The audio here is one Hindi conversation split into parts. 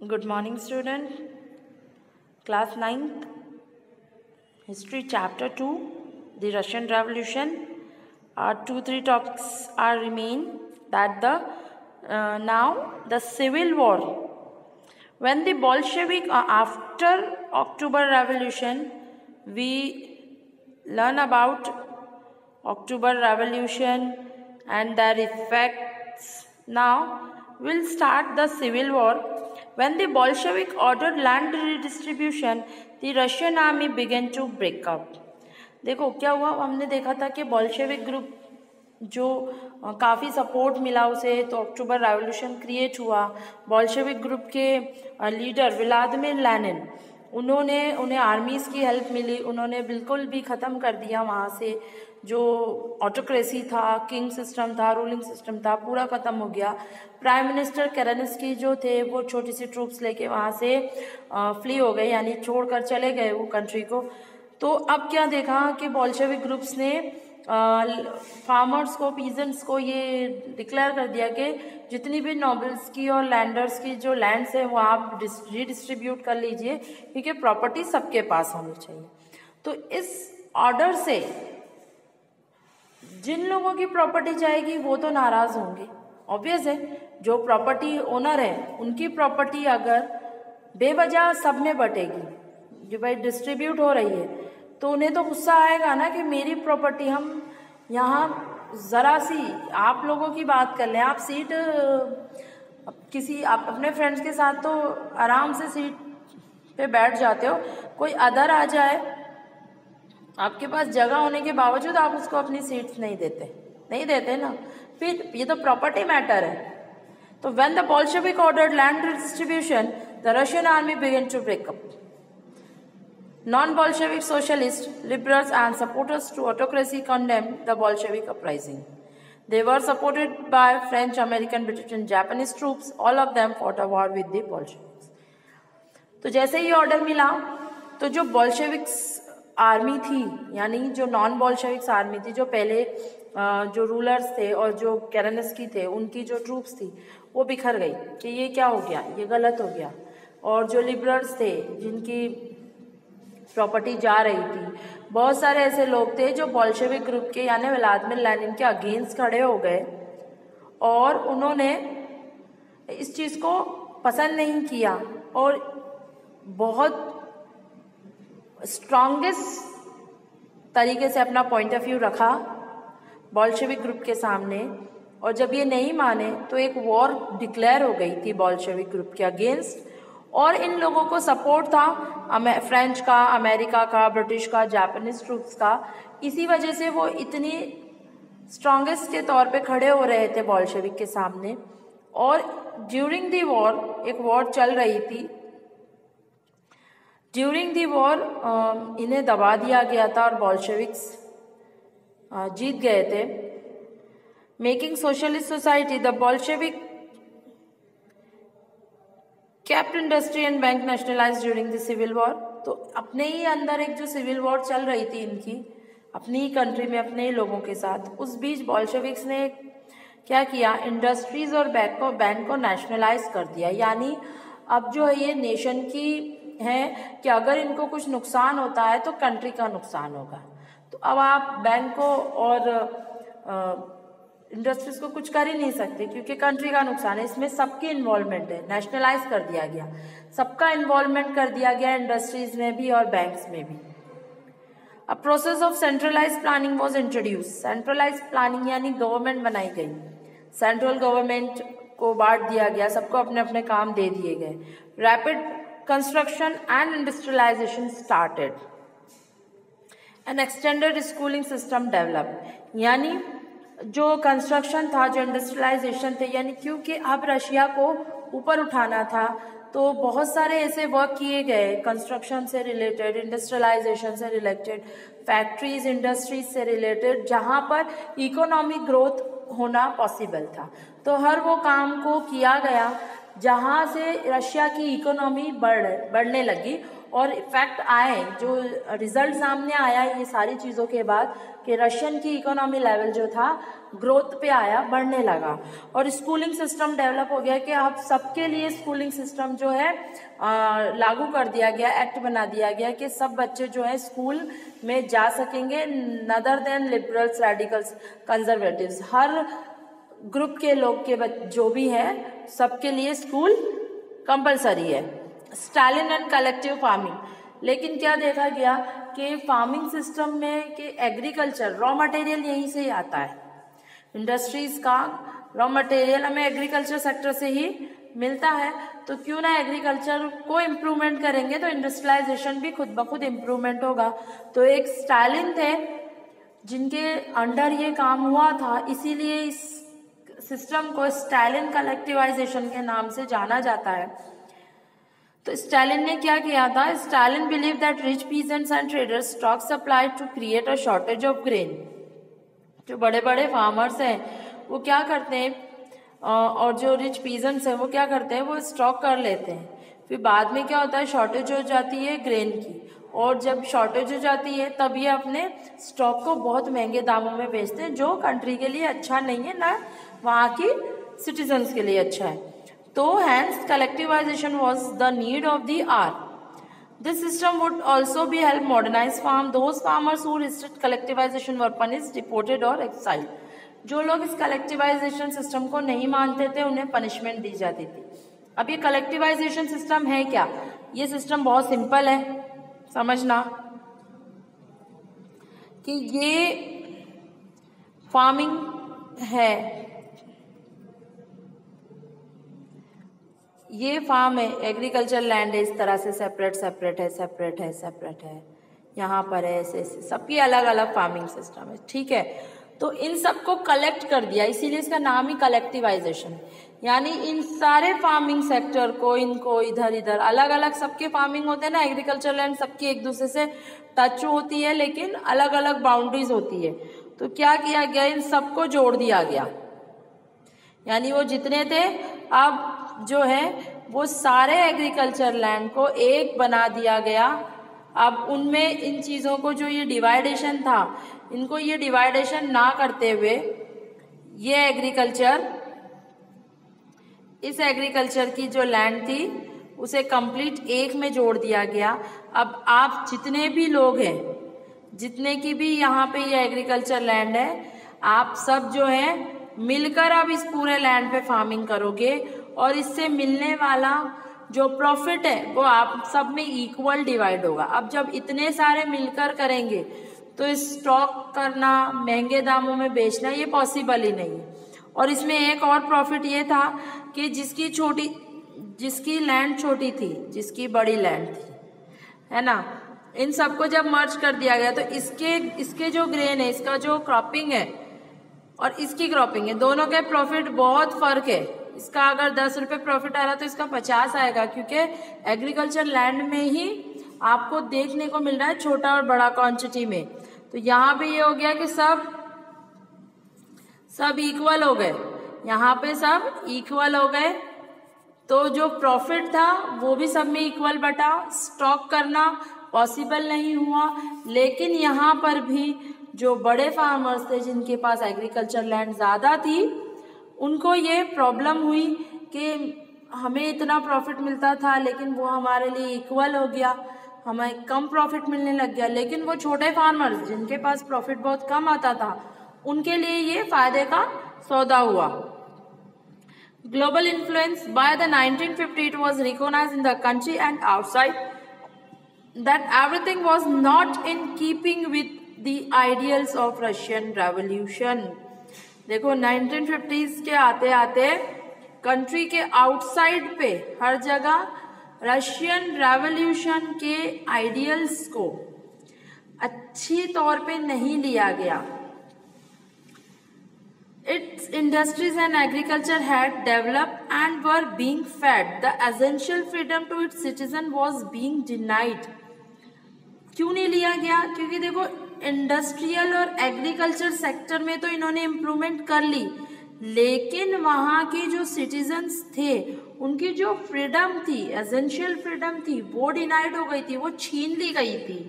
Good morning, student. Class 9th, History Chapter 2, the Russian Revolution. Our 2-3 topics are remain that now the Civil War. When the Bolshevik after October Revolution, we learn about October Revolution and their effects. Now we'll start the Civil War. When the Bolshevik ordered land redistribution, the Russian army began to break up. देखो क्या हुआ, हमने देखा था कि बोल्शेविक ग्रुप जो काफ़ी सपोर्ट मिला उसे, तो अक्टूबर रेवोल्यूशन क्रिएट हुआ. बोल्शेविक ग्रुप के लीडर व्लादिमीर लेनिन, उन्हें आर्मीज़ की हेल्प मिली. उन्होंने बिल्कुल भी ख़त्म कर दिया वहाँ से जो ऑटोक्रेसी था, किंग सिस्टम था, रूलिंग सिस्टम था, पूरा ख़त्म हो गया. प्राइम मिनिस्टर केरेन्स्की जो थे वो छोटी सी ट्रूप्स लेके वहाँ से फ्ली हो गए, यानी छोड़कर चले गए वो कंट्री को. तो अब क्या देखा कि बोल्शेविक ग्रुप्स ने फार्मर्स को, पीजेंट्स को ये डिक्लेयर कर दिया कि जितनी भी नोबल्स की और लैंडर्स की जो लैंड्स है वो आप रीडिस्ट्रीब्यूट कर लीजिए, क्योंकि प्रॉपर्टी सबके पास होनी चाहिए. तो इस ऑर्डर से जिन लोगों की प्रॉपर्टी जाएगी वो तो नाराज़ होंगे, ऑब्वियस है. जो प्रॉपर्टी ओनर है उनकी प्रॉपर्टी अगर बेवजह सब में बटेगी, जो भाई डिस्ट्रीब्यूट हो रही है, तो उन्हें तो गुस्सा आएगा ना कि मेरी प्रॉपर्टी, हम यहाँ ज़रा सी आप लोगों की बात कर लें, आप सीट आप अपने फ्रेंड्स के साथ तो आराम से सीट पे बैठ जाते हो, कोई अदर आ जाए, आपके पास जगह होने के बावजूद आप उसको अपनी सीट्स नहीं देते ना, फिर ये तो प्रॉपर्टी मैटर है. तो when the Bolshevik ordered land distribution, the Russian army began to break up. Non-Bolshevik socialists, liberals and supporters to autocracy condemned the Bolshevik uprising. They were supported by French, American, British and Japanese troops. All of them fought a war with the Bolsheviks. तो जैसे ही ऑर्डर मिला तो जो बोल्शेविक्स आर्मी थी, यानी जो नॉन बोल्शेविक्स आर्मी थी, जो पहले जो रूलर्स थे और जो केरेन्स्की थे, उनकी जो ट्रूप्स थी वो बिखर गई कि ये क्या हो गया, ये गलत हो गया. और जो लिबरल्स थे जिनकी प्रॉपर्टी जा रही थी, बहुत सारे ऐसे लोग थे जो बोल्शेविक ग्रुप के यानी व्लादिमीर लेनिन के अगेंस्ट खड़े हो गए और उन्होंने इस चीज़ को पसंद नहीं किया और बहुत स्ट्रॉन्गेस्ट तरीके से अपना पॉइंट ऑफ व्यू रखा बोल्शेविक ग्रुप के सामने. और जब ये नहीं माने तो एक वॉर डिक्लेयर हो गई थी बोल्शेविक ग्रुप के अगेंस्ट. और इन लोगों को सपोर्ट था फ्रेंच का, अमेरिका का, ब्रिटिश का, जापानीज ट्रूप्स का. इसी वजह से वो इतनी स्ट्रॉन्गेस्ट के तौर पे खड़े हो रहे थे बोल्शेविक के सामने. और ड्यूरिंग दी वॉर, एक वॉर चल रही थी, ड्यूरिंग दी वॉर इन्हें दबा दिया गया था और बोल्शेविक्स जीत गए थे. Making socialist society, the Bolshevik kept industry and bank nationalise during the civil war. तो अपने ही अंदर एक जो सिविल वॉर चल रही थी इनकी, अपनी ही कंट्री में, अपने ही लोगों के साथ, उस बीच बोल्शेविक्स ने क्या किया, इंडस्ट्रीज और बैंक को नेशनलाइज कर दिया. यानी अब जो है ये नेशन की है कि अगर इनको कुछ नुकसान होता है तो कंट्री का नुकसान होगा. तो अब आप बैंक को और इंडस्ट्रीज को कुछ कर ही नहीं सकते क्योंकि कंट्री का नुकसान है. इसमें सबकी इन्वॉल्वमेंट है, नेशनलाइज कर दिया गया, सबका इन्वॉल्वमेंट कर दिया गया, इंडस्ट्रीज में भी और बैंक्स में भी. A process of centralise planning was introduce. Centralise planning यानी गवर्नमेंट बनाई गई, सेंट्रल गवर्नमेंट को बांट दिया गया, सबको अपने अपने काम दे दिए गए. Rapid construction and industrialisation started. An extended schooling system develop. यानी जो कंस्ट्रक्शन था, जो इंडस्ट्रियलाइजेशन थे, यानी क्योंकि अब रशिया को ऊपर उठाना था तो बहुत सारे ऐसे वर्क किए गए कंस्ट्रक्शन से रिलेटेड, इंडस्ट्रियलाइजेशन से रिलेटेड, फैक्ट्रीज, इंडस्ट्रीज से रिलेटेड, जहाँ पर इकोनॉमिक ग्रोथ होना पॉसिबल था. तो हर वो काम को किया गया जहाँ से रशिया की इकोनॉमी बढ़ने लगी और इफेक्ट आए, जो रिजल्ट सामने आया ये सारी चीज़ों के बाद कि रशियन की इकोनॉमी लेवल जो था ग्रोथ पे आया, बढ़ने लगा, और स्कूलिंग सिस्टम डेवलप हो गया कि अब सबके लिए स्कूलिंग सिस्टम जो है लागू कर दिया गया, एक्ट बना दिया गया कि सब बच्चे जो है स्कूल में जा सकेंगे, नदर देन लिबरल्स, रेडिकल्स, कंजर्वेटिव्स, हर ग्रुप के लोग के जो भी है सबके लिए स्कूल कंपलसरी है। स्टालिन एंड कलेक्टिव फार्मिंग, लेकिन क्या देखा गया कि फार्मिंग सिस्टम में कि एग्रीकल्चर रॉ मटेरियल यहीं से ही आता है, इंडस्ट्रीज का रॉ मटेरियल हमें एग्रीकल्चर सेक्टर से ही मिलता है, तो क्यों ना एग्रीकल्चर को इम्प्रूवमेंट करेंगे तो इंडस्ट्रियलाइजेशन भी खुद ब खुद इम्प्रूवमेंट होगा। तो एक स्टालिन थे जिनके अंडर ये काम हुआ था, इसीलिए इस सिस्टम को स्टालिन कलेक्टिवाइजेशन के नाम से जाना जाता है। तो स्टालिन ने क्या किया था, Stalin believe that rich peasants and traders stock supply to create a shortage of grain. जो बड़े बड़े फार्मर्स हैं वो क्या करते हैं, और जो रिच पीजेंट्स हैं वो क्या करते हैं, वो स्टॉक कर लेते हैं, फिर बाद में क्या होता है, शॉर्टेज हो जाती है ग्रेन की, और जब शॉर्टेज हो जाती है तब ये अपने स्टॉक को बहुत महंगे दामों में बेचते हैं, जो कंट्री के लिए अच्छा नहीं है, ना वहाँ की सिटीजन्स के लिए अच्छा है। तो hence collectivisation was the need of the hour. This system would also be help modernize farm. Those farmers who resisted collectivization were punished, deported or exiled. जो लोग इस कलेक्टिवाइजेशन सिस्टम को नहीं मानते थे उन्हें पनिशमेंट दी जाती थी। अब ये कलेक्टिवाइजेशन सिस्टम है क्या, ये सिस्टम बहुत सिंपल है समझना कि ये फार्मिंग है, ये फार्म है, एग्रीकल्चर लैंड है, इस तरह से सेपरेट सेपरेट है, सेपरेट है, सेपरेट है, यहाँ पर है, ऐसे ऐसे सबकी अलग अलग फार्मिंग सिस्टम है, ठीक है। तो इन सबको कलेक्ट कर दिया, इसीलिए इसका नाम ही कलेक्टिवाइजेशन, यानी इन सारे फार्मिंग सेक्टर को, इनको इधर इधर अलग अलग सबके फार्मिंग होते हैं ना, एग्रीकल्चर लैंड सबकी एक दूसरे से टच होती है लेकिन अलग अलग बाउंड्रीज होती है। तो क्या किया गया, इन सबको जोड़ दिया गया, यानी वो जितने थे अब जो है वो सारे एग्रीकल्चर लैंड को एक बना दिया गया। अब उनमें इन चीज़ों को जो ये डिवाइडेशन था, इनको ये डिवाइडेशन ना करते हुए ये एग्रीकल्चर, इस एग्रीकल्चर की जो लैंड थी उसे कंप्लीट एक में जोड़ दिया गया। अब आप जितने भी लोग हैं, जितने की भी यहाँ पे ये एग्रीकल्चर लैंड है, आप सब जो है मिलकर अब इस पूरे लैंड पे फार्मिंग करोगे, और इससे मिलने वाला जो प्रॉफिट है वो आप सब में इक्वल डिवाइड होगा। अब जब इतने सारे मिलकर करेंगे तो स्टॉक करना, महंगे दामों में बेचना ये पॉसिबल ही नहीं है। और इसमें एक और प्रॉफिट ये था कि जिसकी लैंड छोटी थी, जिसकी बड़ी लैंड थी, है ना, इन सबको जब मर्ज कर दिया गया तो इसके जो ग्रेन है, इसका जो क्रॉपिंग है और इसकी क्रॉपिंग है, दोनों के प्रॉफिट बहुत फर्क है। इसका अगर 10 रुपये प्रॉफिट आ रहा तो इसका 50 आएगा, क्योंकि एग्रीकल्चर लैंड में ही आपको देखने को मिल रहा है छोटा और बड़ा क्वांटिटी में। तो यहाँ पे ये हो गया कि सब इक्वल हो गए, यहाँ पे सब इक्वल हो गए, तो जो प्रॉफिट था वो भी सब में इक्वल बटा। स्टॉक करना पॉसिबल नहीं हुआ, लेकिन यहाँ पर भी जो बड़े फार्मर्स थे जिनके पास एग्रीकल्चर लैंड ज़्यादा थी, उनको ये प्रॉब्लम हुई कि हमें इतना प्रॉफिट मिलता था लेकिन वो हमारे लिए इक्वल हो गया, हमें कम प्रॉफिट मिलने लग गया। लेकिन वो छोटे फार्मर्स जिनके पास प्रॉफिट बहुत कम आता था, उनके लिए ये फायदे का सौदा हुआ। Global influence by the 1950 it was recognized in the country and outside that everything was not in keeping with the ideals of Russian Revolution। देखो 1950s के आते आते कंट्री के आउटसाइड पे हर जगह रशियन रेवोल्यूशन के आइडियल्स को अच्छी तौर पे नहीं लिया गया। Its industries and agriculture had developed and were being fed. The essential freedom to its citizen was being denied. क्यों नहीं लिया गया? क्योंकि देखो इंडस्ट्रियल और एग्रीकल्चर सेक्टर में तो इन्होंने इम्प्रूवमेंट कर ली, लेकिन वहाँ के जो सिटीजन्स थे उनकी जो फ्रीडम थी, एसेंशियल फ्रीडम थी, वो डिनाइड हो गई थी, वो छीन ली गई थी.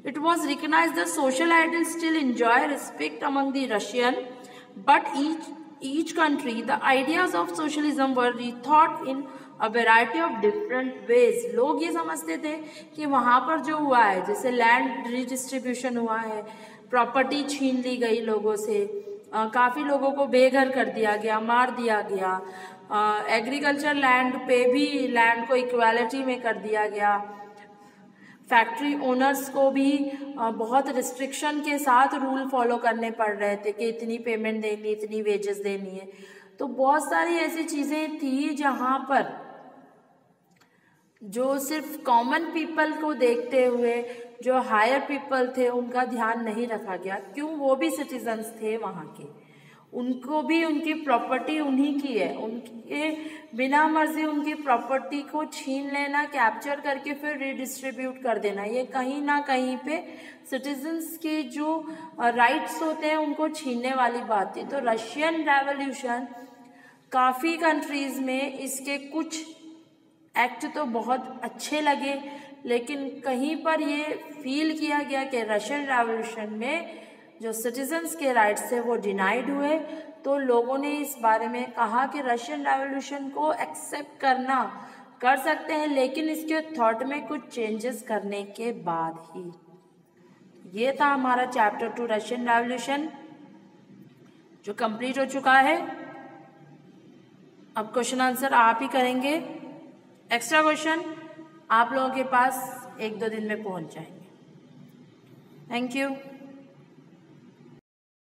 It was recognized the social ideals still enjoy respect among the Russian, but each country the ideas of socialism were rethought in a variety of different ways. लोग ये समझते थे कि वहाँ पर जो हुआ है, जैसे लैंड रिडिस्ट्रीब्यूशन हुआ है, प्रॉपर्टी छीन ली गई लोगों से, काफ़ी लोगों को बेघर कर दिया गया, मार दिया गया, एग्रीकल्चर लैंड पे भी लैंड को इक्वालिटी में कर दिया गया, फैक्ट्री ओनर्स को भी बहुत रिस्ट्रिक्शन के साथ रूल फॉलो करने पड़ रहे थे कि इतनी पेमेंट देनी, इतनी वेजेस देनी है. तो बहुत सारी ऐसी चीज़ें थी जहाँ पर जो सिर्फ कॉमन पीपल को देखते हुए जो हायर पीपल थे उनका ध्यान नहीं रखा गया. क्यों? वो भी सिटीजन्स थे वहाँ के, उनको भी उनकी प्रॉपर्टी उन्हीं की है, उनके बिना मर्जी उनकी प्रॉपर्टी को छीन लेना, कैप्चर करके फिर रिडिस्ट्रीब्यूट कर देना, ये कहीं ना कहीं पे सिटीजन्स के जो राइट्स होते हैं उनको छीनने वाली बात थी. तो रशियन रेवोल्यूशन काफ़ी कंट्रीज़ में इसके कुछ एक्ट तो बहुत अच्छे लगे, लेकिन कहीं पर ये फील किया गया कि रशियन रेवोल्यूशन में जो सिटीजन्स के राइट्स थे वो डिनाइड हुए. तो लोगों ने इस बारे में कहा कि रशियन रेवोल्यूशन को एक्सेप्ट करना कर सकते हैं, लेकिन इसके थॉट में कुछ चेंजेस करने के बाद ही. ये था हमारा चैप्टर 2 रशियन रेवोल्यूशन, जो कंप्लीट हो चुका है. अब क्वेश्चन आंसर आप ही करेंगे. एक्स्ट्रा क्वेश्चन आप लोगों के पास 1-2 दिन में पहुंच जाएंगे. Thank you.